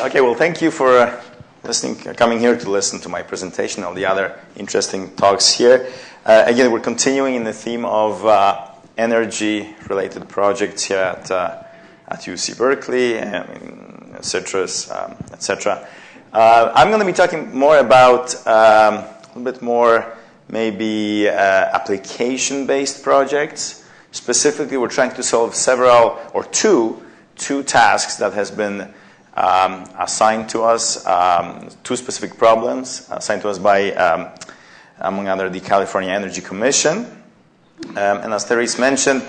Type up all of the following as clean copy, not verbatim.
Okay, well, thank you for coming here to listen to my presentation and all the other interesting talks here. Again, we're continuing in the theme of energy-related projects here at UC Berkeley, Citrus, etc. I'm going to be talking more about a little bit more maybe application-based projects. Specifically, we're trying to solve two tasks that has been assigned to us, two specific problems assigned to us by, among other, the California Energy Commission. And as Therese mentioned,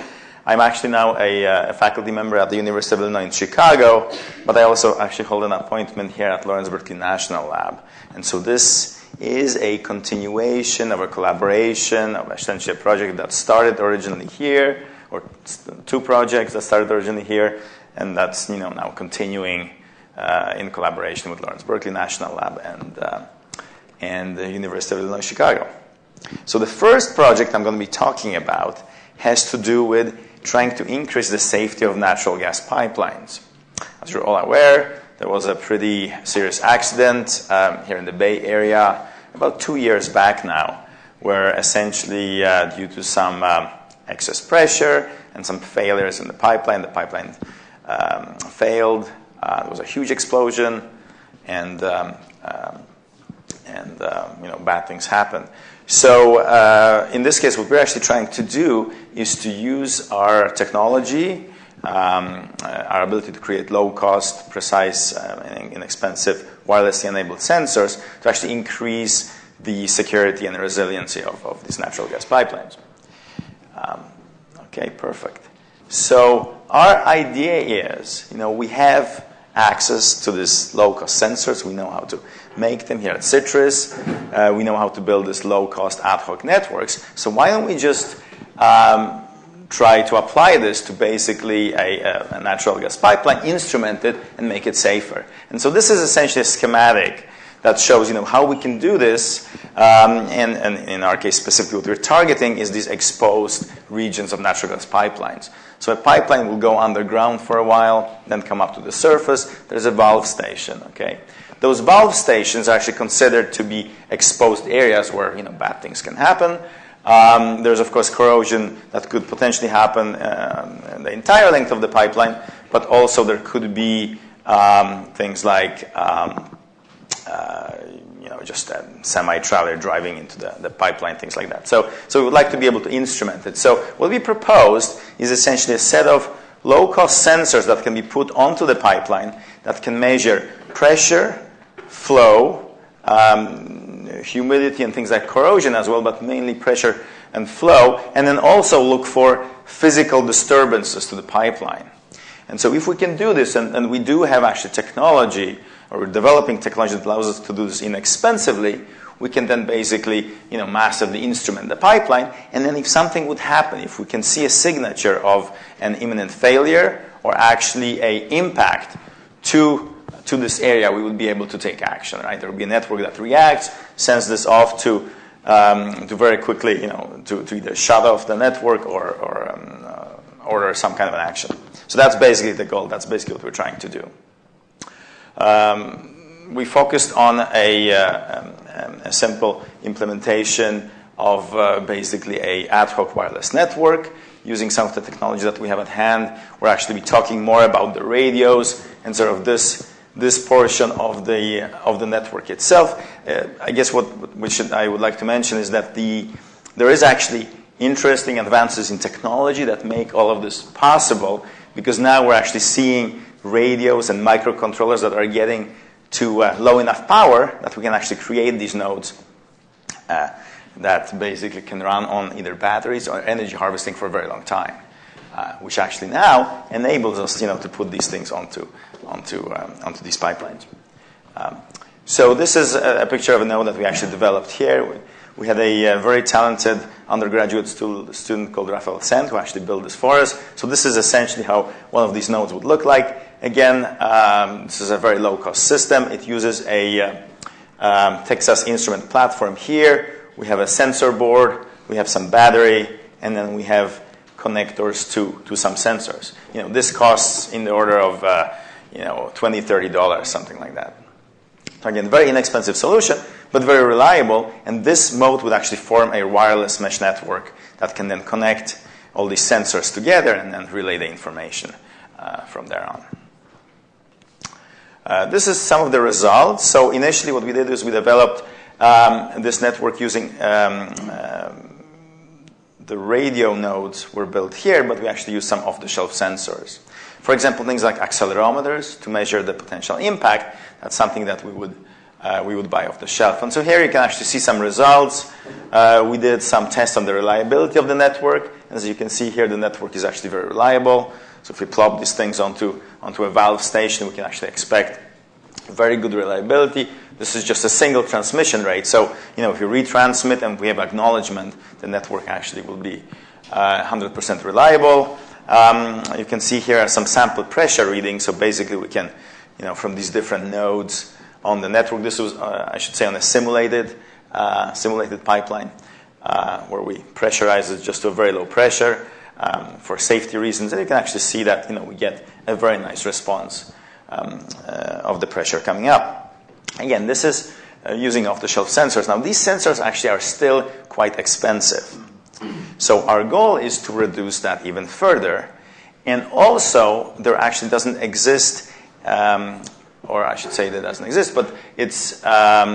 I'm actually now a faculty member at the University of Illinois in Chicago, but I also actually hold an appointment here at Lawrence Berkeley National Lab. And so this is a continuation of a collaboration of essentially a project that started originally here, or two projects that started originally here, and that's now continuing in collaboration with Lawrence Berkeley National Lab and the University of Illinois Chicago. So the first project I'm going to be talking about has to do with trying to increase the safety of natural gas pipelines. As you're all aware, there was a pretty serious accident here in the Bay Area about 2 years back now, where essentially due to some excess pressure and some failures in the pipeline failed. There was a huge explosion, and bad things happened. So in this case, what we're actually trying to do is to use our technology, our ability to create low-cost, precise, and inexpensive wirelessly enabled sensors to actually increase the security and resiliency of these natural gas pipelines. Okay, perfect. So our idea is, we have access to these low-cost sensors. We know how to make them here at Citrus. We know how to build these low-cost ad hoc networks. So why don't we just try to apply this to basically a natural gas pipeline, instrument it, and make it safer? And so this is essentially a schematic that shows how we can do this. And in our case, specifically what we're targeting is these exposed regions of natural gas pipelines. So a pipeline will go underground for a while, then come up to the surface. There's a valve station, okay? Those valve stations are actually considered to be exposed areas where, bad things can happen. There's, of course, corrosion that could potentially happen the entire length of the pipeline, but also there could be things like just a semi-trailer driving into the pipeline, things like that. So we would like to be able to instrument it. So what we proposed is essentially a set of low-cost sensors that can be put onto the pipeline that can measure pressure, flow, humidity, and things like corrosion as well, but mainly pressure and flow, and then also look for physical disturbances to the pipeline. And so if we can do this, and we do have actually technology, or we're developing technology that allows us to do this inexpensively, we can then basically, massively instrument the pipeline. And then if something would happen, if we can see a signature of an imminent failure or actually an impact to this area, we would be able to take action, right? There will be a network that reacts, sends this off to very quickly, to either shut off the network or order some kind of an action. So that's basically the goal. That's basically what we're trying to do. We focused on a simple implementation of basically a ad hoc wireless network using some of the technology that we have at hand. We're actually talking more about the radios and sort of this portion of the network itself. I guess I would like to mention is that there is actually interesting advances in technology that make all of this possible, because now we're actually seeing radios and microcontrollers that are getting to low enough power that we can actually create these nodes that basically can run on either batteries or energy harvesting for a very long time, which actually now enables us, to put these things onto these pipelines. So this is a picture of a node that we actually developed here. We had a very talented undergraduate student called Rafael Sand who actually built this for us. So this is essentially how one of these nodes would look like. Again, this is a very low-cost system. It uses a Texas Instrument platform here. We have a sensor board, we have some battery, and then we have connectors to some sensors. This costs in the order of $20, $30, something like that. So again, very inexpensive solution, but very reliable. And this mode would actually form a wireless mesh network that can then connect all these sensors together and then relay the information from there on. This is some of the results. So initially what we did is we developed this network using the radio nodes were built here, but we actually used some off-the-shelf sensors. For example, things like accelerometers to measure the potential impact. That's something that we would buy off the shelf. And so here you can actually see some results. We did some tests on the reliability of the network. As you can see here, the network is actually very reliable. So if we plop these things onto a valve station, we can actually expect very good reliability. This is just a single transmission rate. So if you retransmit and we have acknowledgement, the network actually will be 100% reliable. You can see here some sample pressure readings. So basically we can, from these different nodes on the network, this was, I should say, on a simulated pipeline where we pressurize it just to a very low pressure for safety reasons. And you can actually see that we get a very nice response of the pressure coming up. Again, this is using off-the-shelf sensors. Now, these sensors actually are still quite expensive. So our goal is to reduce that even further. And also, there actually doesn't exist, or I should say that doesn't exist, but it's the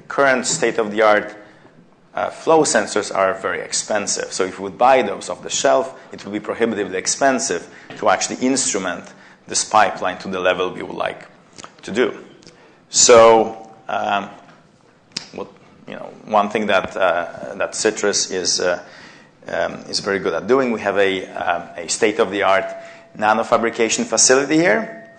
current state-of-the-art flow sensors are very expensive. So if you would buy those off the shelf, it would be prohibitively expensive to actually instrument this pipeline to the level we would like to do. So one thing that Citrus is very good at doing, we have a state-of-the-art nano fabrication facility here.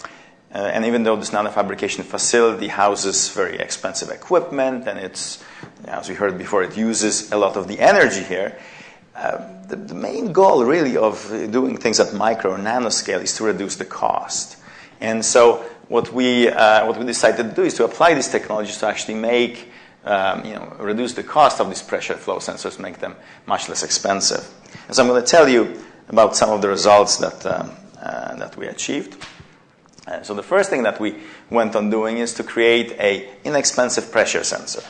And even though this nano fabrication facility houses very expensive equipment, and it's, as we heard before, it uses a lot of the energy here, the main goal really of doing things at micro or nano scale is to reduce the cost. And so what we decided to do is to apply these technologies to actually make, reduce the cost of these pressure flow sensors, make them much less expensive. And so I'm going to tell you about some of the results that we achieved. So the first thing that we went on doing is to create an inexpensive pressure sensor.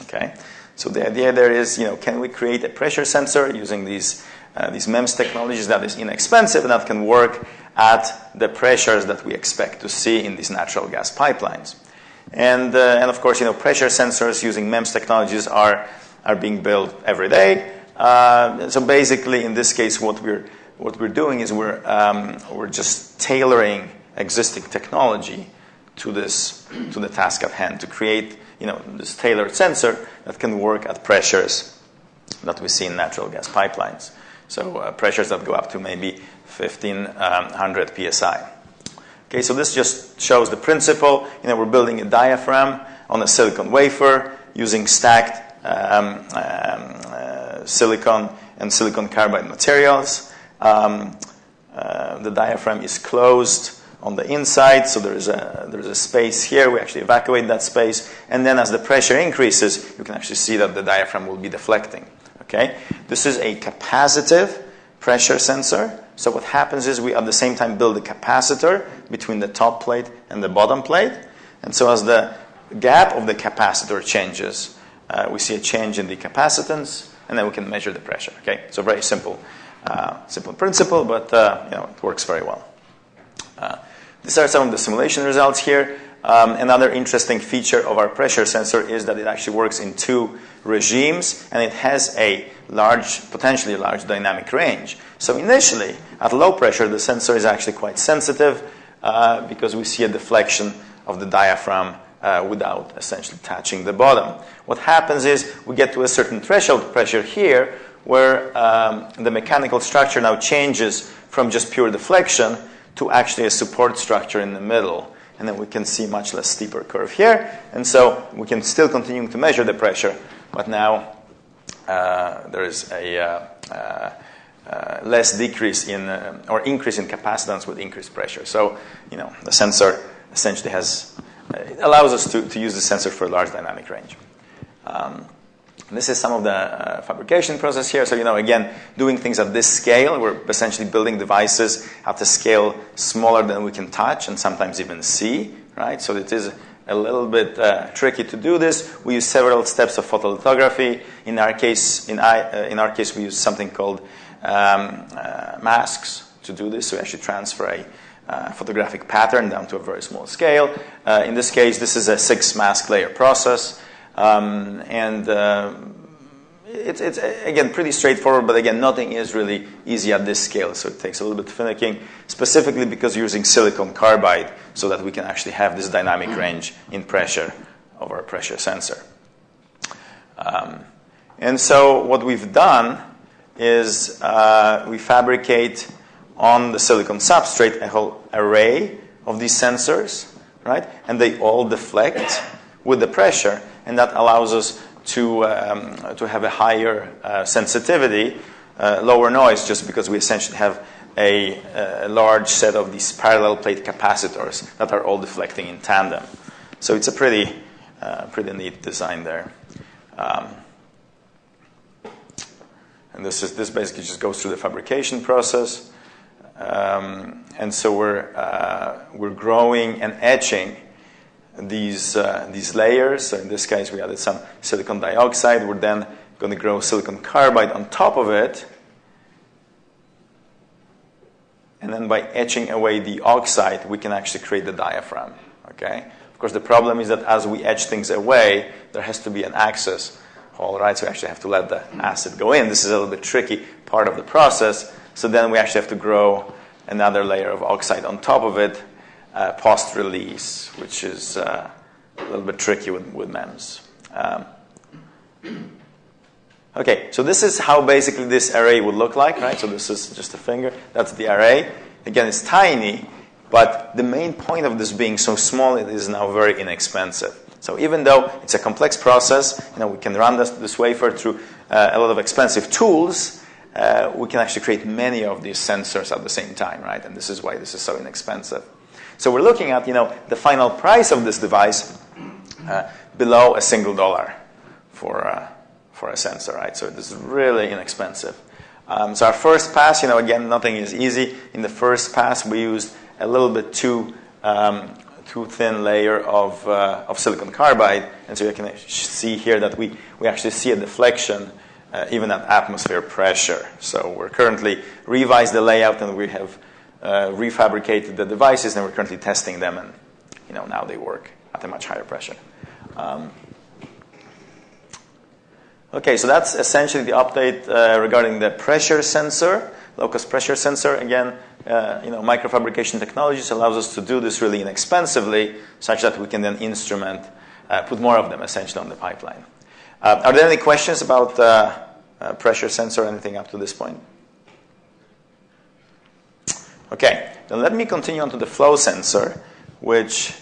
Okay, so the idea there is, can we create a pressure sensor using these MEMS technologies that is inexpensive and that can work at the pressures that we expect to see in these natural gas pipelines. And of course, pressure sensors using MEMS technologies are being built every day. So basically, in this case, what we're doing is we're just tailoring existing technology to the task at hand to create this tailored sensor that can work at pressures that we see in natural gas pipelines. So pressures that go up to maybe 1,500 psi. Okay, so this just shows the principle. We're building a diaphragm on a silicon wafer using stacked silicon and silicon carbide materials. The diaphragm is closed on the inside, so there's a space here. We actually evacuate that space, and then as the pressure increases, you can actually see that the diaphragm will be deflecting. Okay, this is a capacitive pressure sensor. So what happens is we at the same time build a capacitor between the top plate and the bottom plate, and so as the gap of the capacitor changes, we see a change in the capacitance, and then we can measure the pressure. Okay, so very simple principle, but it works very well. These are some of the simulation results here. Another interesting feature of our pressure sensor is that it actually works in two regimes, and it has a potentially large dynamic range. So initially, at low pressure, the sensor is actually quite sensitive because we see a deflection of the diaphragm without essentially touching the bottom. What happens is we get to a certain threshold pressure here where the mechanical structure now changes from just pure deflection to actually a support structure in the middle. And then we can see much less steeper curve here. And so we can still continue to measure the pressure, but now there is a less decrease in or increase in capacitance with increased pressure. So, the sensor essentially it allows us to use the sensor for a large dynamic range. This is some of the fabrication process here. So, again, doing things at this scale, we're essentially building devices at a scale smaller than we can touch and sometimes even see, right? So it is a little bit tricky to do this. We use several steps of photolithography. In our case, we use something called masks to do this. So we actually transfer a photographic pattern down to a very small scale. In this case, this is a 6-mask layer process. It's again pretty straightforward, but again nothing is really easy at this scale, so it takes a little bit of finicking, specifically because you're using silicon carbide, so that we can actually have this dynamic range in pressure over a pressure sensor. And so what we've done is we fabricate on the silicon substrate a whole array of these sensors, right? And they all deflect with the pressure. And that allows us to have a higher sensitivity, lower noise, just because we essentially have a large set of these parallel plate capacitors that are all deflecting in tandem. So it's a pretty neat design there. And this basically just goes through the fabrication process. And so we're growing and etching these layers. So in this case, we added some silicon dioxide. We're then going to grow silicon carbide on top of it. And then by etching away the oxide, we can actually create the diaphragm. Okay? Of course, the problem is that as we etch things away, there has to be an access hole, right? So we actually have to let the acid go in. This is a little bit tricky part of the process. So then we actually have to grow another layer of oxide on top of it, post-release, which is a little bit tricky with MEMS. Okay, so this is how basically this array would look like, right? So this is just a finger. That's the array. Again, it's tiny, but the main point of this being so small, it is now very inexpensive. So even though it's a complex process, we can run this wafer through a lot of expensive tools, we can actually create many of these sensors at the same time, right? And this is why this is so inexpensive. So we're looking at, the final price of this device below $1 for a sensor, right? So this is really inexpensive. So our first pass, again, nothing is easy. In the first pass, we used a little bit too thin layer of silicon carbide, and so you can see here that we actually see a deflection even at atmosphere pressure. So we're currently revised the layout, and we have refabricated the devices, and we're currently testing them, and now they work at a much higher pressure. Okay, so that's essentially the update regarding the pressure sensor, low-cost pressure sensor. Again, microfabrication technologies allows us to do this really inexpensively, such that we can then put more of them essentially on the pipeline. Are there any questions about pressure sensor or anything up to this point? Okay, then let me continue on to the flow sensor, which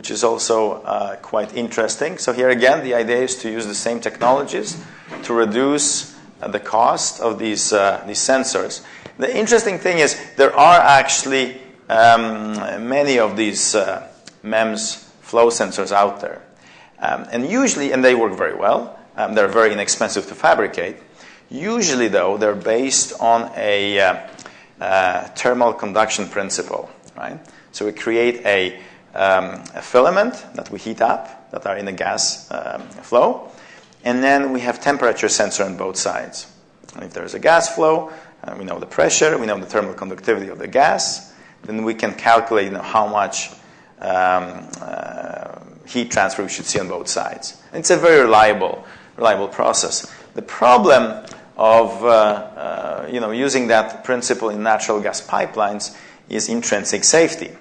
is also quite interesting. So here again, the idea is to use the same technologies to reduce the cost of these sensors. The interesting thing is there are actually many of these MEMS flow sensors out there. And they work very well. They're very inexpensive to fabricate. Usually, though, they're based on a thermal conduction principle, right? So we create a filament that we heat up, that are in a gas flow, and then we have temperature sensor on both sides. And if there's a gas flow, we know the pressure, we know the thermal conductivity of the gas, then we can calculate how much heat transfer we should see on both sides. And it's a very reliable process. The problem of using that principle in natural gas pipelines is intrinsic safety,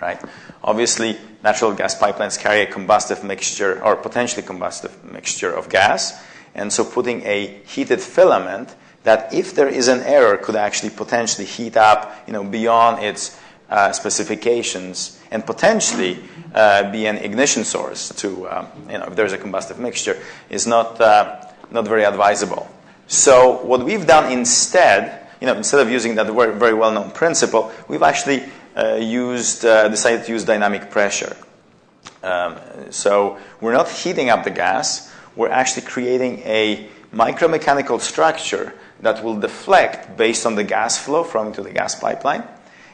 right? Obviously, natural gas pipelines carry a combustive mixture or potentially combustive mixture of gas, and so putting a heated filament that, if there is an error, could actually potentially heat up, beyond its specifications, and potentially be an ignition source to, if there's a combustive mixture, is not very advisable. So what we've done instead, instead of using that very, very well-known principle, we've actually decided to use dynamic pressure. So we're not heating up the gas. we're actually creating a micromechanical structure that will deflect based on the gas flow flowing to the gas pipeline,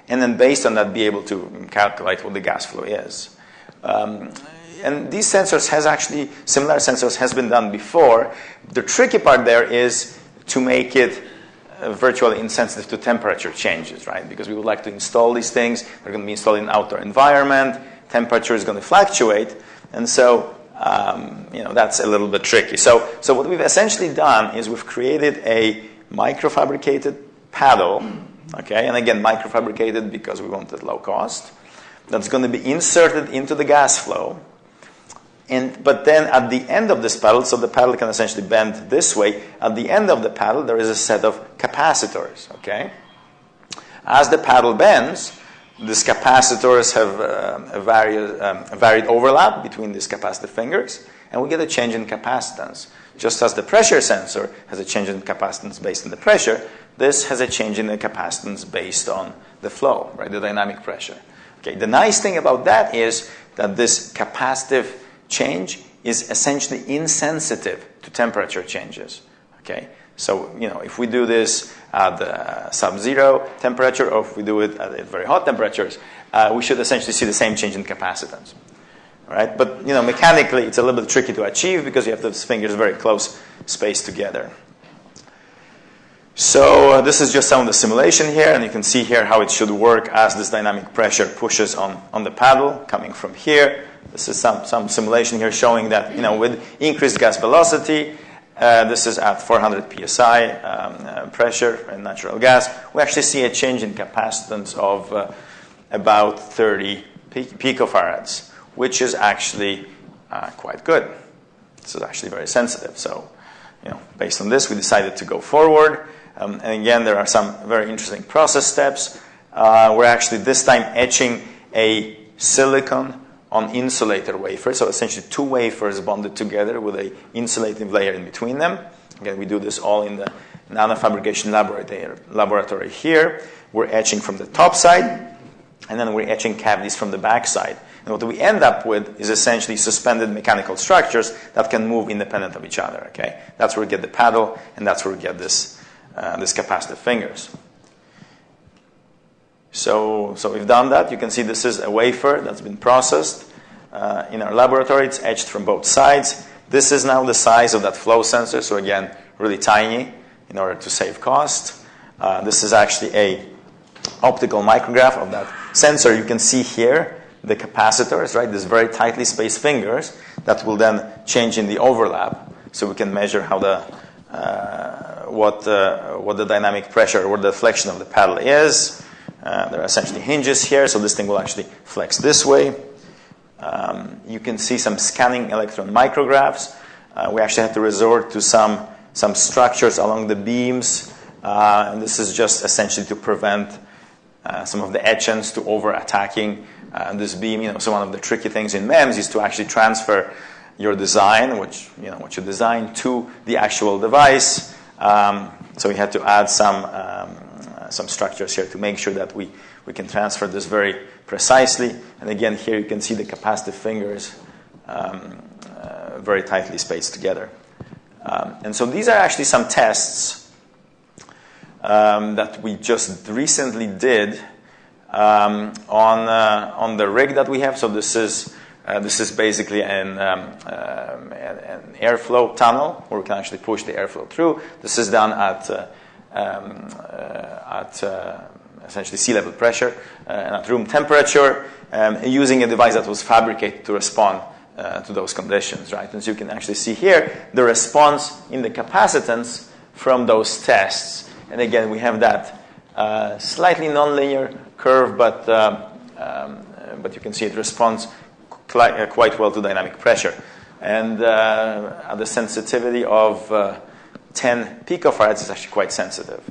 and then based on that be able to calculate what the gas flow is. And these sensors similar sensors has been done before. The tricky part there is to make it virtually insensitive to temperature changes, right? Because we would like to install these things. They're going to be installed in an outdoor environment. Temperature is going to fluctuate. And so, that's a little bit tricky. So what we've essentially done is we've created a microfabricated paddle, okay? And again, microfabricated because we want it low cost. That's going to be inserted into the gas flow. But then at the end of this paddle, so the paddle can essentially bend this way, at the end of the paddle there is a set of capacitors, okay? As the paddle bends, these capacitors have a varied overlap between these capacitive fingers, and we get a change in capacitance. Just as the pressure sensor has a change in capacitance based on the pressure, this has a change in the capacitance based on the flow, right, the dynamic pressure. Okay, the nice thing about that is that this capacitive change is essentially insensitive to temperature changes. Okay, so if we do this at sub-zero temperature, or if we do it at very hot temperatures, we should essentially see the same change in capacitance. All right, but mechanically it's a little bit tricky to achieve because you have those fingers very close spaced together. So this is just some of the simulation here, and you can see here how it should work as this dynamic pressure pushes on the paddle coming from here. This is some simulation here showing that with increased gas velocity, this is at 400 psi pressure in natural gas, we actually see a change in capacitance of about 30 picofarads, which is actually quite good. This is actually very sensitive. So, based on this, we decided to go forward. And again, there are some very interesting process steps. We're actually this time etching a silicon on insulator wafer. So essentially 2 wafers bonded together with a insulating layer in between them. Again, we do this all in the Nano fabrication laboratory here. We're etching from the top side, and then we're etching cavities from the back side. And what we end up with is essentially suspended mechanical structures that can move independent of each other. Okay, that's where we get the paddle, and that's where we get this capacitive fingers. So we've done that. You can see this is a wafer that's been processed in our laboratory. It's etched from both sides. This is now the size of that flow sensor. So again, really tiny in order to save cost. This is actually a optical micrograph of that sensor. You can see here the capacitors, right? These very tightly spaced fingers that will then change in the overlap. So we can measure how what the dynamic pressure or the deflection of the paddle is. There are essentially hinges here, so this thing will actually flex this way. You can see some scanning electron micrographs. We actually had to resort to some structures along the beams, and this is just essentially to prevent some of the etchants to over-attacking this beam. So one of the tricky things in MEMS is to actually transfer your design, what you design, to the actual device. So we had to add some structures here to make sure that we can transfer this very precisely. And again, here you can see the capacitive fingers very tightly spaced together. And so these are actually some tests that we just recently did on the rig that we have. So this is basically an airflow tunnel where we can actually push the airflow through. This is done at essentially sea level pressure and at room temperature, using a device that was fabricated to respond to those conditions, right? And so you can actually see here the response in the capacitance from those tests. And again, we have that slightly nonlinear curve, but you can see it responds quite well to dynamic pressure. And at the sensitivity of 10 picofarads is actually quite sensitive.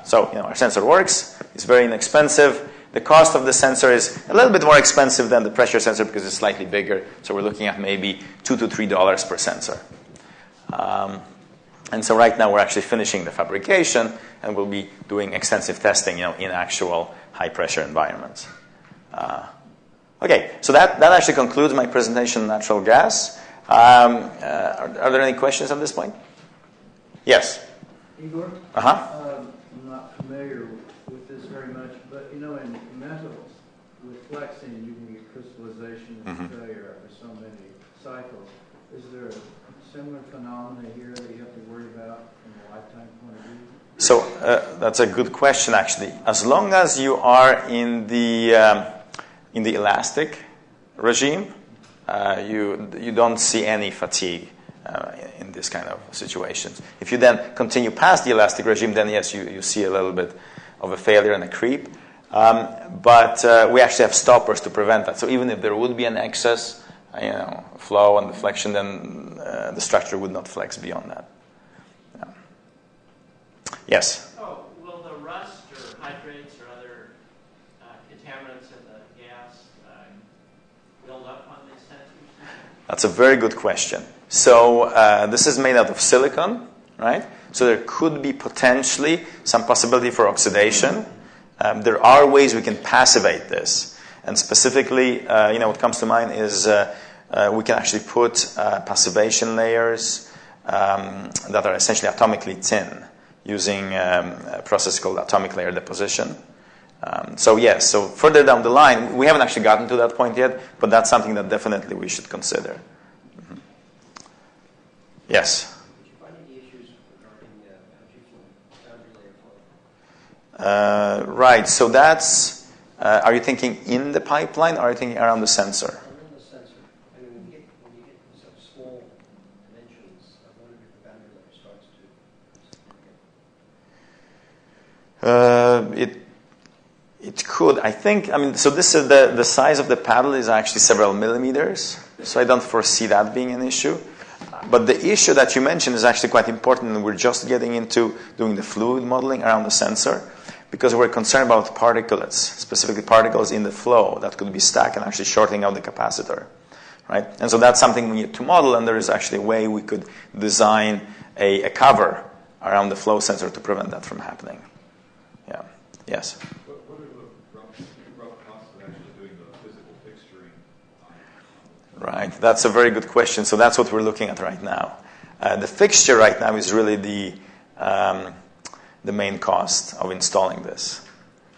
So our sensor works. It's very inexpensive. The cost of the sensor is a little bit more expensive than the pressure sensor because it's slightly bigger. So we're looking at maybe $2 to $3 per sensor. And so right now we're actually finishing the fabrication, and we'll be doing extensive testing, in actual high pressure environments. Okay, so that actually concludes my presentation on natural gas. Are there any questions at this point? Yes. Igor? Uh-huh. I'm not familiar with this very much, but you know, in metals, with flexing, you can get crystallization and failure after so many cycles. Is there a similar phenomena here that you have to worry about from a lifetime point of view? So that's a good question, actually. As long as you are in the elastic regime, you don't see any fatigue in this kind of situations. If you then continue past the elastic regime, then yes, you see a little bit of a failure and a creep. But we actually have stoppers to prevent that. So even if there would be an excess, flow and deflection, then the structure would not flex beyond that. Yes? Oh, will the rust or hydrates or other contaminants in the gas build up on these sensors? That's a very good question. So this is made out of silicon, right? So there could be potentially some possibility for oxidation. There are ways we can passivate this. And specifically, what comes to mind is we can actually put passivation layers that are essentially atomically thin using a process called atomic layer deposition. So further down the line, we haven't actually gotten to that point yet, but that's something that definitely we should consider. Mm-hmm. Yes? Did you find any issues regarding boundary layer flow? Right, so that's, are you thinking in the pipeline or are you thinking around the sensor? Around the sensor. I mean, when you get such small dimensions, I wonder if the boundary layer starts to It could. I think, so this is the size of the paddle is actually several millimeters, so I don't foresee that being an issue. But the issue that you mentioned is actually quite important, and we're just getting into doing the fluid modeling around the sensor because we're concerned about particulates, specifically particles in the flow that could be stuck and actually shorting out the capacitor, right? And so that's something we need to model, and there is actually a way we could design a cover around the flow sensor to prevent that from happening. Yeah. Yes? What are the rough costs of actually doing the physical fixturing? Right, that's a very good question. So that's what we're looking at right now. The fixture right now is really the main cost of installing this,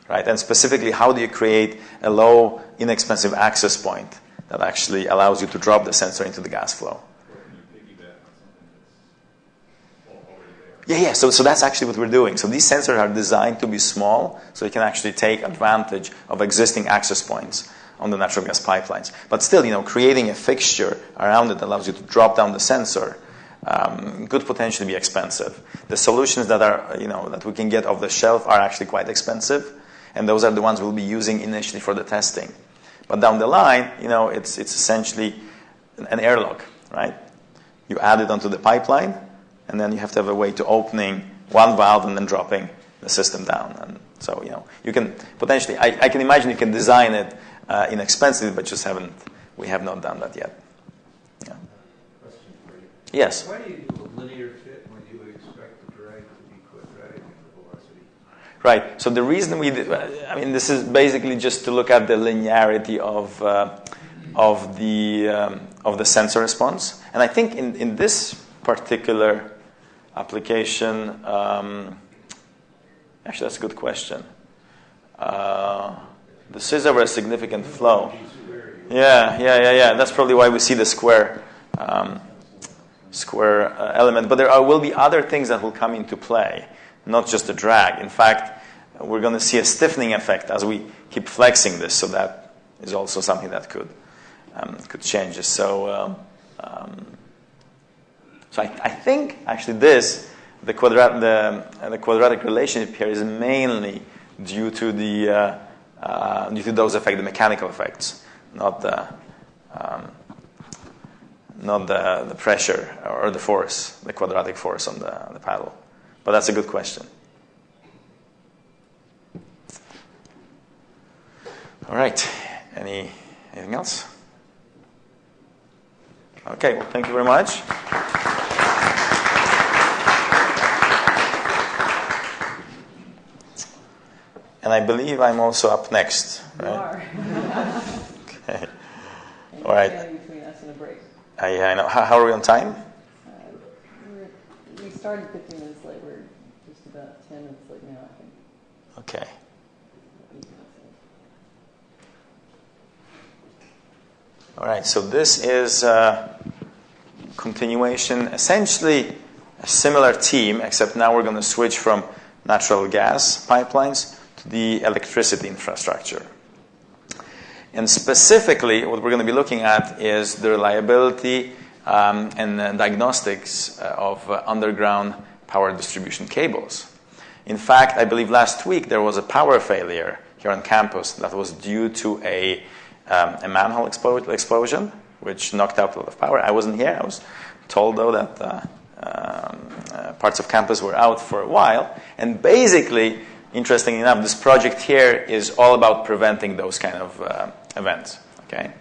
right? And specifically, how do you create a low, inexpensive access point that actually allows you to drop the sensor into the gas flow? Or can you piggyback on something that's already there? Yeah. So that's actually what we're doing. So these sensors are designed to be small, so you can actually take advantage of existing access points on the natural gas pipelines. But still, creating a fixture around it that allows you to drop down the sensor could potentially be expensive. The solutions that are, that we can get off the shelf are actually quite expensive, and those are the ones we'll be using initially for the testing. But down the line, it's essentially an airlock, right? You add it onto the pipeline, and then you have to have a way to opening one valve and then dropping the system down. And so, you can potentially, I can imagine you can design it inexpensively, but we have not done that yet. Yeah. Question for you. Yes. Why do you do a linear fit when you expect the drag to be quadratic in the velocity? Right. So the reason we do, this is basically just to look at the linearity of the sensor response. And I think in this particular application, actually that's a good question. This is over a significant flow. Yeah. That's probably why we see the square element. But there will be other things that will come into play, not just the drag. In fact, we're going to see a stiffening effect as we keep flexing this. So that is also something that could change this. So I think actually the quadratic relationship here is mainly due to those effects, the mechanical effects, not the pressure or the force, the quadratic force on the paddle. But that's a good question. All right. Anything else? Okay. Well, thank you very much. And I believe I'm also up next, right? You are. Okay. All right. Between us and a break. I know. How are we on time? We started 15 minutes late. We're just about 10 minutes late now, I think. Okay. All right, so this is continuation, essentially a similar team, except now we're going to switch from natural gas pipelines to the electricity infrastructure. And specifically, what we're going to be looking at is the reliability and diagnostics of underground power distribution cables. In fact, I believe last week there was a power failure here on campus that was due to a manhole explosion, which knocked out a lot of power. I wasn't here. I was told, though, that parts of campus were out for a while. And basically, interestingly enough, this project here is all about preventing those kind of events. Okay.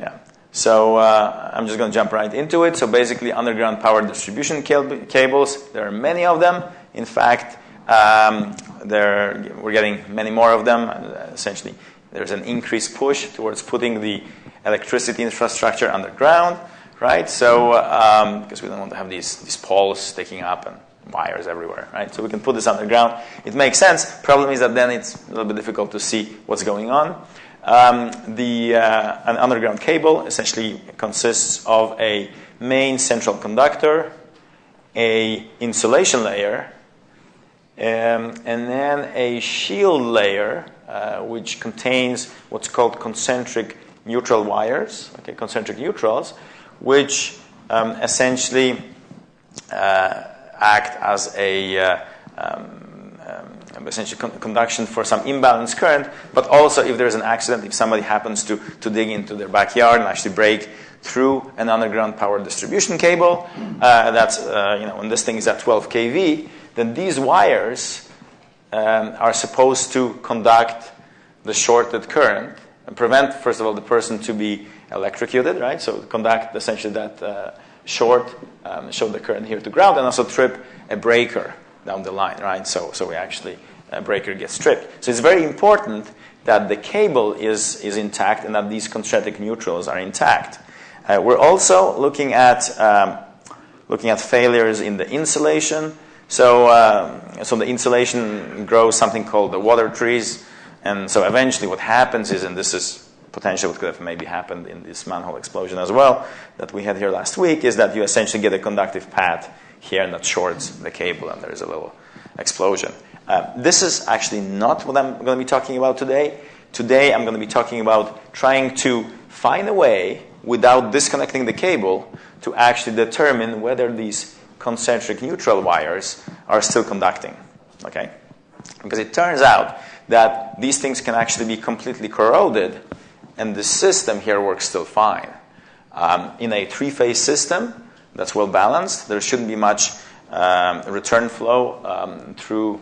Yeah. So I'm just going to jump right into it. So basically, underground power distribution cables, there are many of them. In fact, we're getting many more of them. Essentially, there's an increased push towards putting the electricity infrastructure underground, right? So because we don't want to have these poles sticking up and wires everywhere, right? So we can put this underground. It makes sense. Problem is that then it's a little bit difficult to see what's going on. An underground cable essentially consists of a main central conductor, a insulation layer, and then a shield layer, which contains what's called concentric neutral wires, okay, concentric neutrals, which essentially act as a essentially conduction for some imbalanced current, but also if there's an accident, if somebody happens to dig into their backyard and actually break through an underground power distribution cable, that's when this thing is at 12 kV, then these wires are supposed to conduct the shorted current and prevent, first of all, the person to be electrocuted, right? So conduct essentially that show the current here to ground, and also trip a breaker down the line, right? So we actually, a breaker gets tripped. So it's very important that the cable is intact and that these concentric neutrals are intact. We're also looking at failures in the insulation. So the insulation grows something called the water trees, and so eventually what happens is, and this is potentially what could have maybe happened in this manhole explosion as well that we had here last week, is that you essentially get a conductive path here and that shorts the cable and there's a little explosion. This is actually not what I'm going to be talking about today. Today I'm going to be talking about trying to find a way without disconnecting the cable to actually determine whether these concentric neutral wires are still conducting. Okay? Because it turns out that these things can actually be completely corroded and the system here works still fine. In a three-phase system that's well balanced, there shouldn't be much return flow through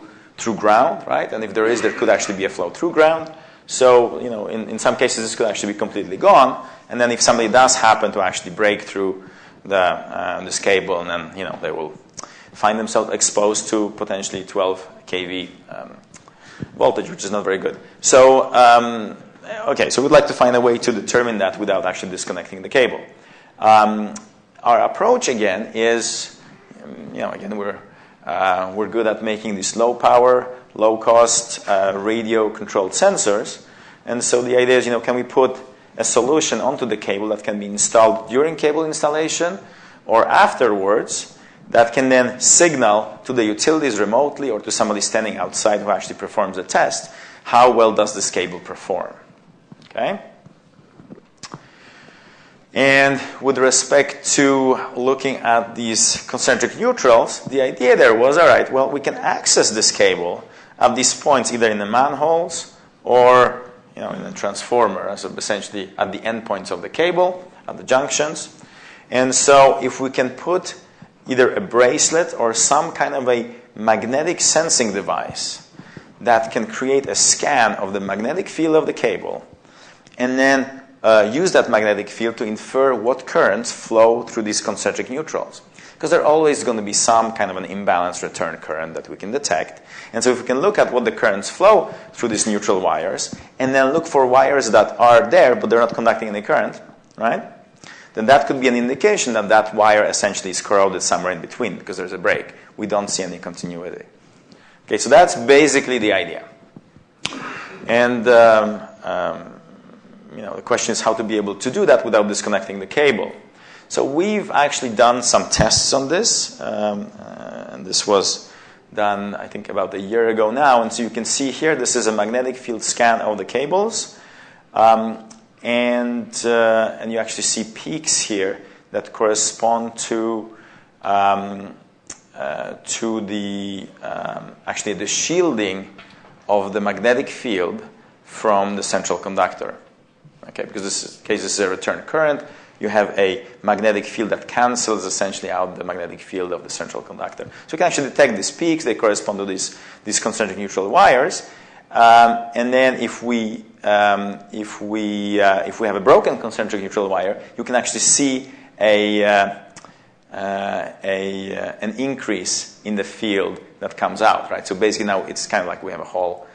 ground, right? And if there is, there could actually be a flow through ground. So, in some cases, this could actually be completely gone. And then if somebody does happen to actually break through this cable, and then, they will find themselves exposed to potentially 12 kV voltage, which is not very good. So, so we'd like to find a way to determine that without actually disconnecting the cable. Our approach, again, is, we're good at making these low power, low cost, radio controlled sensors. And so the idea is, can we put a solution onto the cable that can be installed during cable installation or afterwards that can then signal to the utilities remotely or to somebody standing outside who actually performs the test, how well does this cable perform? Okay? And with respect to looking at these concentric neutrals, the idea there was, all right, well, we can access this cable at these points, either in the manholes or in a transformer, so essentially at the endpoints of the cable, at the junctions. And so if we can put either a bracelet or some kind of a magnetic sensing device that can create a scan of the magnetic field of the cable, and then use that magnetic field to infer what currents flow through these concentric neutrals. Because there's always going to be some kind of an imbalanced return current that we can detect. And so if we can look at what the currents flow through these neutral wires, and then look for wires that are there, but they're not conducting any current, right? Then that could be an indication that that wire essentially is corroded somewhere in between because there's a break. We don't see any continuity. Okay, so that's basically the idea. And the question is how to be able to do that without disconnecting the cable. So we've actually done some tests on this, and this was done, I think, about a year ago now. And so you can see here, this is a magnetic field scan of the cables, and you actually see peaks here that correspond to the actually the shielding of the magnetic field from the central conductor. Okay, because this is a return current. You have a magnetic field that cancels essentially out the magnetic field of the central conductor. So you can actually detect these peaks. They correspond to these concentric neutral wires. And then if we have a broken concentric neutral wire, you can actually see an increase in the field that comes out, right? So basically now it's kind of like we have a hole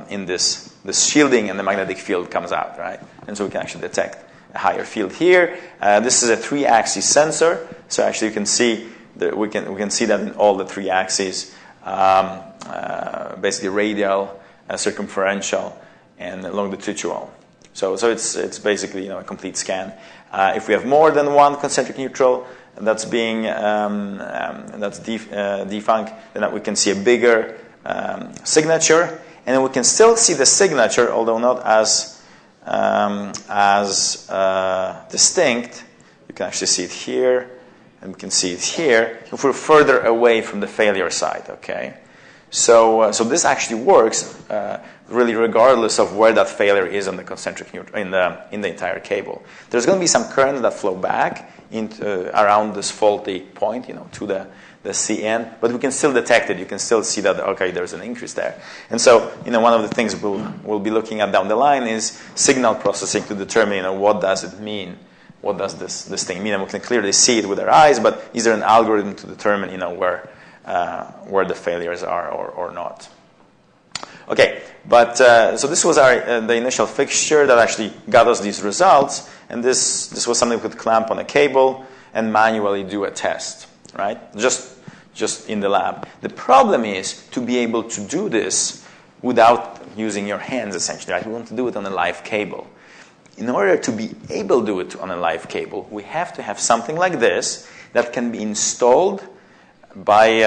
in this shielding, and the magnetic field comes out, right? And so we can actually detect a higher field here. This is a 3-axis sensor, so actually you can see that we can see that in all the 3 axes, basically radial, circumferential, and longitudinal. So it's basically a complete scan. If we have more than one concentric neutral that's being defunct, then we can see a bigger signature, and then we can still see the signature, although not as distinct. You can actually see it here, and we can see it here if we're further away from the failure site. Okay, so this actually works really regardless of where that failure is on the concentric neutral in the entire cable. There's going to be some current that flow back around this faulty point, to the CN, but we can still detect it. You can still see that, okay, there's an increase there. And so, one of the things we'll be looking at down the line is signal processing to determine, what does it mean? What does this thing mean? And we can clearly see it with our eyes, but is there an algorithm to determine, where the failures are or not? Okay, but so this was the initial fixture that actually got us these results, and this was something we could clamp on a cable and manually do a test, right? Just in the lab. The problem is to be able to do this without using your hands, essentially, right? We want to do it on a live cable. In order to be able to do it on a live cable, we have to have something like this that can be installed by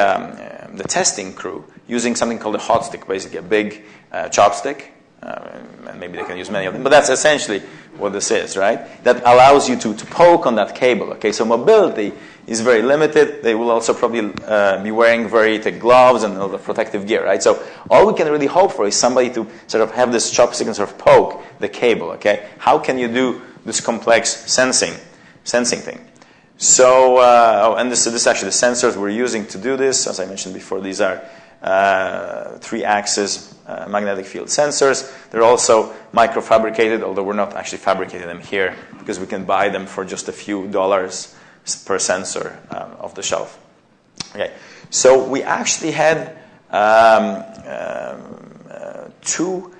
the testing crew using something called a hot stick, basically a big chopstick. And maybe they can use many of them, but that's essentially what this is, right? That allows you to poke on that cable. Okay, so mobility is very limited. They will also probably be wearing very thick gloves and all the protective gear, right? So all we can really hope for is somebody to sort of have this chopstick and sort of poke the cable. Okay, how can you do this complex sensing thing? So, and this is actually the sensors we're using to do this. As I mentioned before, these are 3-axis magnetic field sensors. They're also microfabricated, although we're not actually fabricating them here because we can buy them for just a few dollars per sensor off the shelf. Okay, so we actually had two.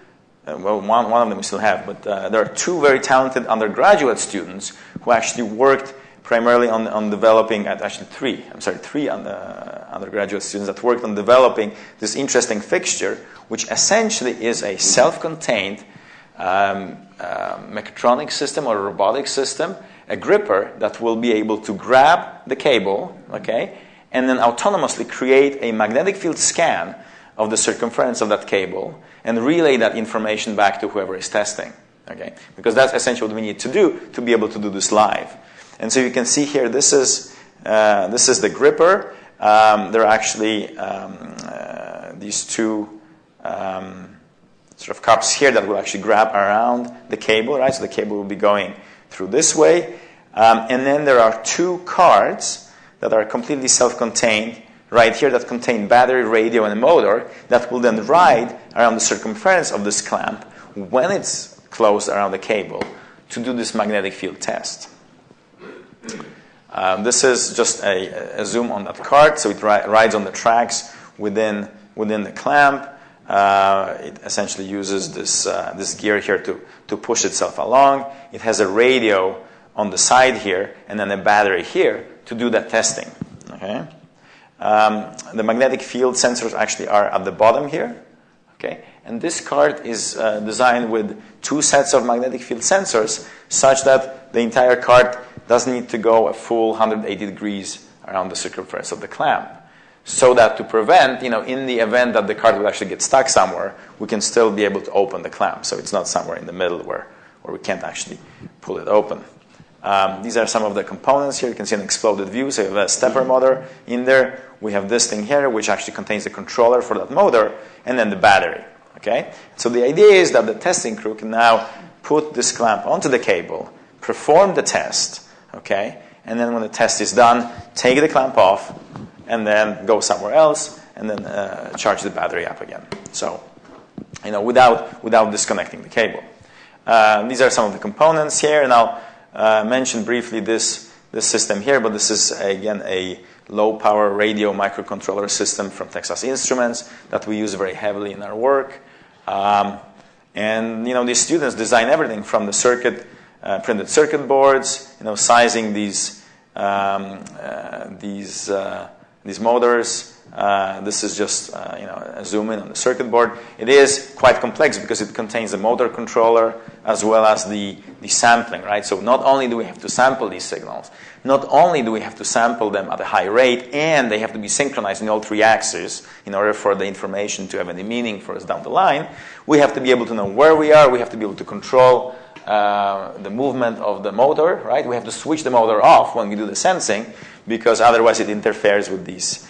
Well, one of them we still have, but there are 2 very talented undergraduate students who actually worked primarily on developing, actually 3 undergraduate students that worked on developing this interesting fixture, which essentially is a self-contained mechatronic system or robotic system, a gripper that will be able to grab the cable, okay, and then autonomously create a magnetic field scan of the circumference of that cable and relay that information back to whoever is testing, okay, because that's essentially what we need to do to be able to do this live. And so you can see here, this is the gripper. There are actually these 2 sort of cups here that will actually grab around the cable, right? So the cable will be going through this way. And then there are 2 cards that are completely self-contained right here that contain battery, radio, and a motor that will then ride around the circumference of this clamp when it's closed around the cable to do this magnetic field test. This is just a zoom on that card, so it rides on the tracks within the clamp. It essentially uses this gear here to push itself along. It has a radio on the side here, and then a battery here to do that testing. Okay. The magnetic field sensors actually are at the bottom here. Okay. And this card is designed with 2 sets of magnetic field sensors, such that the entire card doesn't need to go a full 180 degrees around the circumference of the clamp. So that to prevent, in the event that the card will actually get stuck somewhere, we can still be able to open the clamp. So it's not somewhere in the middle where we can't actually pull it open. These are some of the components here. You can see an exploded view. So you have a stepper motor in there. We have this thing here, which actually contains the controller for that motor, and then the battery. Okay? So the idea is that the testing crew can now put this clamp onto the cable, perform the test, okay? And then when the test is done, take the clamp off, and then go somewhere else, and then charge the battery up again. So, without disconnecting the cable. These are some of the components here, and I'll mention briefly this system here, but this is, again, a low-power radio microcontroller system from Texas Instruments that we use very heavily in our work. And these students design everything from the printed circuit boards, sizing these motors. This is just a zoom in on the circuit board. It is quite complex because it contains the motor controller as well as the sampling, right? So not only do we have to sample these signals, not only do we have to sample them at a high rate, and they have to be synchronized in all 3 axes in order for the information to have any meaning for us down the line, we have to be able to know where we are, we have to be able to control the movement of the motor, right? We have to switch the motor off when we do the sensing, because otherwise it interferes with these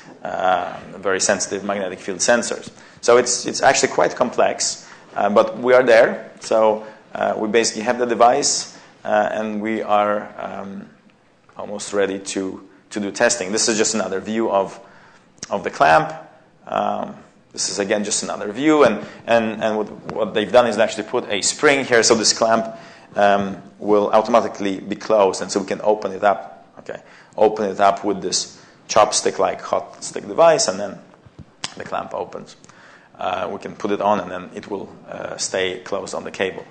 very sensitive magnetic field sensors. So it's actually quite complex, but we are there. So we basically have the device, and we are almost ready to do testing. This is just another view of the clamp. This is, again, just another view, and what they've done is actually put a spring here, so this clamp will automatically be closed, and so we can open it up. Okay, open it up with this chopstick-like hot stick device, and then the clamp opens. We can put it on, and then it will stay closed on the cable.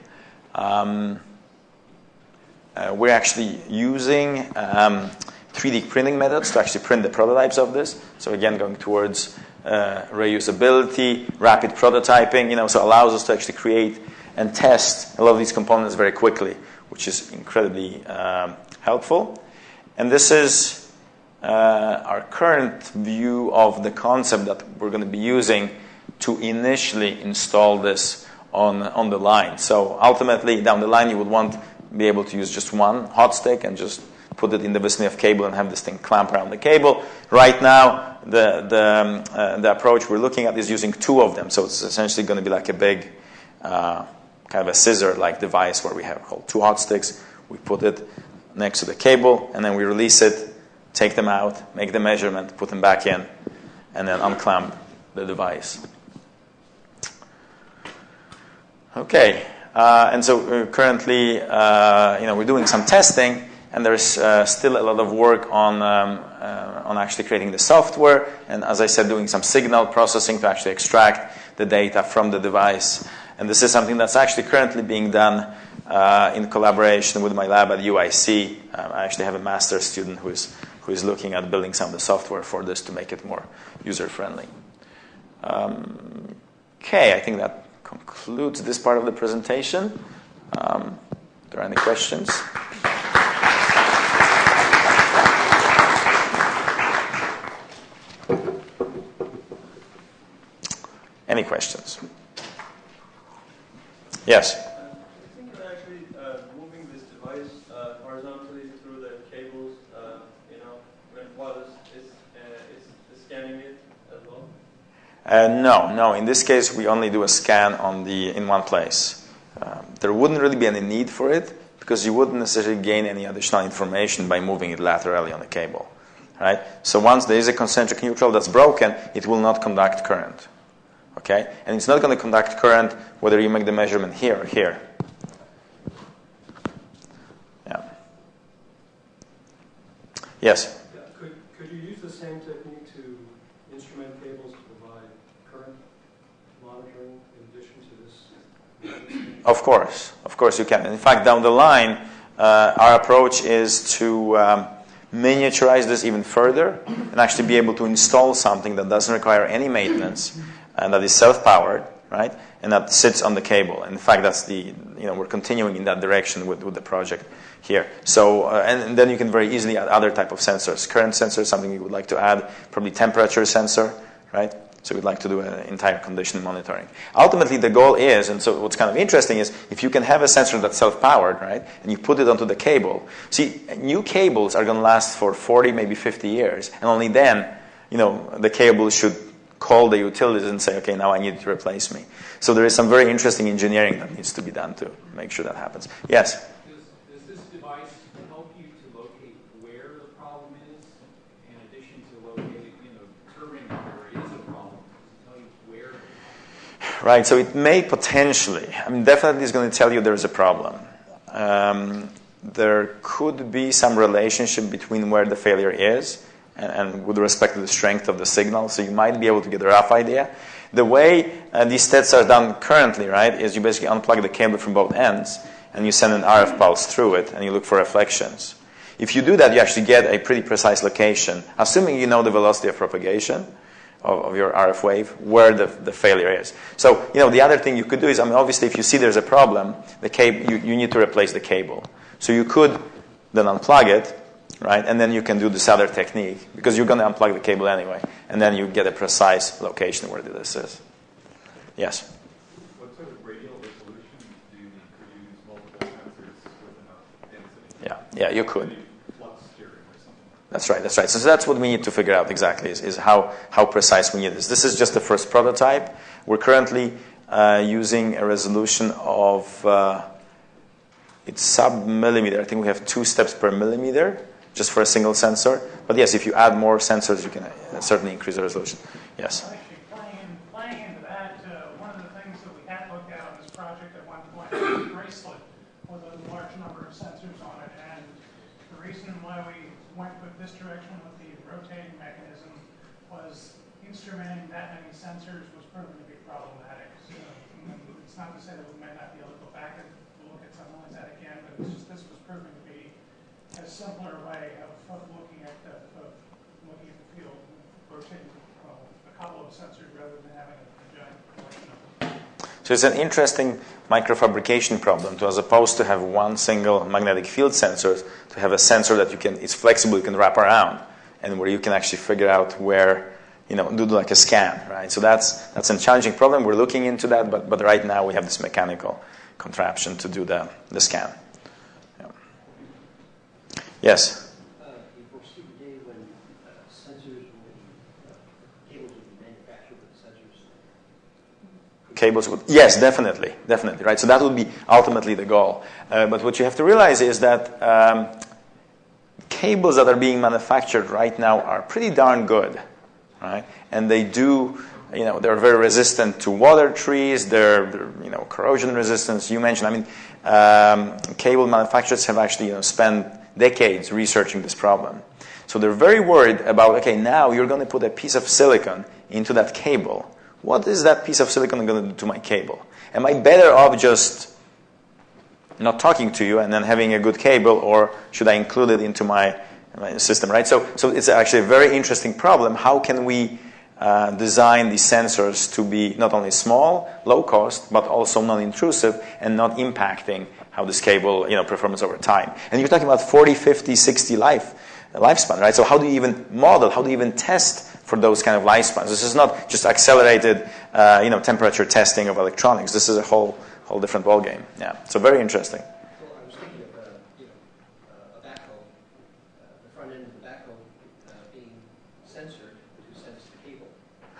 We're actually using 3D printing methods to actually print the prototypes of this. So again, going towards reusability, rapid prototyping, so it allows us to actually create and test a lot of these components very quickly, which is incredibly helpful. And this is our current view of the concept that we're going to be using to initially install this on the line. So ultimately, down the line, you would want to be able to use just one hot stick and just put it in the vicinity of cable and have this thing clamp around the cable. Right now, the approach we're looking at is using 2 of them. So it's essentially going to be like a big kind of a scissor-like device where we have called 2 hot sticks. We put it next to the cable, and then we release it, take them out, make the measurement, put them back in, and then unclamp the device. Okay, and so currently, we're doing some testing, and there's still a lot of work on actually creating the software, and as I said, doing some signal processing to actually extract the data from the device. And this is something that's actually currently being done in collaboration with my lab at UIC. I actually have a master's student who is looking at building some of the software for this to make it more user-friendly. Okay, I think that concludes this part of the presentation. Are there any questions? Any questions? Yes? I think you're actually moving this device horizontally through the cables, while it's scanning it as well? No. In this case, we only do a scan in one place. There wouldn't really be any need for it because you wouldn't necessarily gain any additional information by moving it laterally on the cable. Right? So once there is a concentric neutral that's broken, it will not conduct current. Okay? And it's not going to conduct current whether you make the measurement here or here. Yeah. Yes? Yeah. Could you use the same technique to instrument cables to provide current monitoring in addition to this? Of course you can. In fact, down the line, our approach is to miniaturize this even further and actually be able to install something that doesn't require any maintenance and that is self-powered, right? And that sits on the cable. In fact, that's we're continuing in that direction with the project here. So, and then you can very easily add other type of sensors. Current sensor is something we would like to add, probably temperature sensor, right? So we'd like to do an entire condition monitoring. Ultimately, the goal is, and so what's kind of interesting is, if you can have a sensor that's self-powered, right, and you put it onto the cable. See, new cables are going to last for 40, maybe 50 years, and only then, the cable should call the utilities and say, okay, now I need to replace me. So there is some very interesting engineering that needs to be done to make sure that happens. Yes? Does this device help you to locate where the problem is, in addition to locating, determining if there is a problem? Does it tell you where? Right, so it may potentially, definitely it's going to tell you there is a problem. There could be some relationship between where the failure is and with respect to the strength of the signal, so you might be able to get a rough idea. The way these tests are done currently, right, is you basically unplug the cable from both ends, and you send an RF pulse through it, and you look for reflections. If you do that, you actually get a pretty precise location, assuming you know the velocity of propagation of your RF wave, where the failure is. So, the other thing you could do is, obviously, if you see there's a problem, the cable, you need to replace the cable. So you could then unplug it, right? And then you can do this other technique, because you're going to unplug the cable anyway, and then you get a precise location where this is. Yes? What sort of radial resolution do you need? Could you use multiple sensors with enough density? Yeah, you could. Flux steering or something. That's right. So that's what we need to figure out exactly, is how precise we need this. This is just the first prototype. We're currently using a resolution of, it's sub-millimeter. I think we have 2 steps per millimeter, just for a single sensor. But yes, if you add more sensors, you can certainly increase the resolution. Yes? Actually, playing into that, one of the things that we had looked at on this project at one point was a bracelet with a large number of sensors on it. And the reason why we went with this direction with the rotating mechanism was instrumenting that many sensors was proven to be problematic. So it's not to say that we might not be able to go back and look at something like that again, but it's just this was proven to be a simpler way of looking at the field, rotating a couple of sensors rather than having a giant collection of them. So it's an interesting microfabrication problem, as opposed to have one single magnetic field sensor, to have a sensor that it's flexible, you can wrap around, and where you can actually figure out where, do like a scan, right? So that's a challenging problem. We're looking into that, but right now we have this mechanical contraption to do the scan. Yes? You foresee the day when sensors cables will be manufactured with sensors? Cables would, yes, definitely, right? So that would be ultimately the goal. But what you have to realize is that cables that are being manufactured right now are pretty darn good, right? And they do, they're very resistant to water trees. They're corrosion resistance. You mentioned, cable manufacturers have actually, spent decades researching this problem. So they're very worried about, okay, now you're going to put a piece of silicon into that cable. What is that piece of silicon going to do to my cable? Am I better off just not talking to you and then having a good cable, or should I include it into my system, right? So it's actually a very interesting problem. How can we design these sensors to be not only small, low cost, but also non-intrusive and not impacting how this cable performs over time? And you're talking about 40, 50, 60 lifespan, right? So how do you even model, how do you even test for those kind of lifespans? This is not just accelerated temperature testing of electronics. This is a whole different ballgame. Yeah, so very interesting. Well, I was thinking of a backhoe, the front end of the backhoe being censored to sense the cable.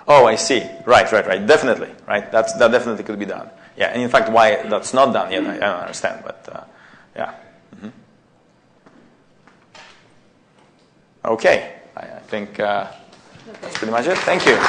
Oh, I see. Right. Definitely, right? That definitely could be done. Yeah, and in fact, why that's not done yet, I don't understand. But yeah. Mm-hmm. Okay, I think that's pretty much it. Thank you.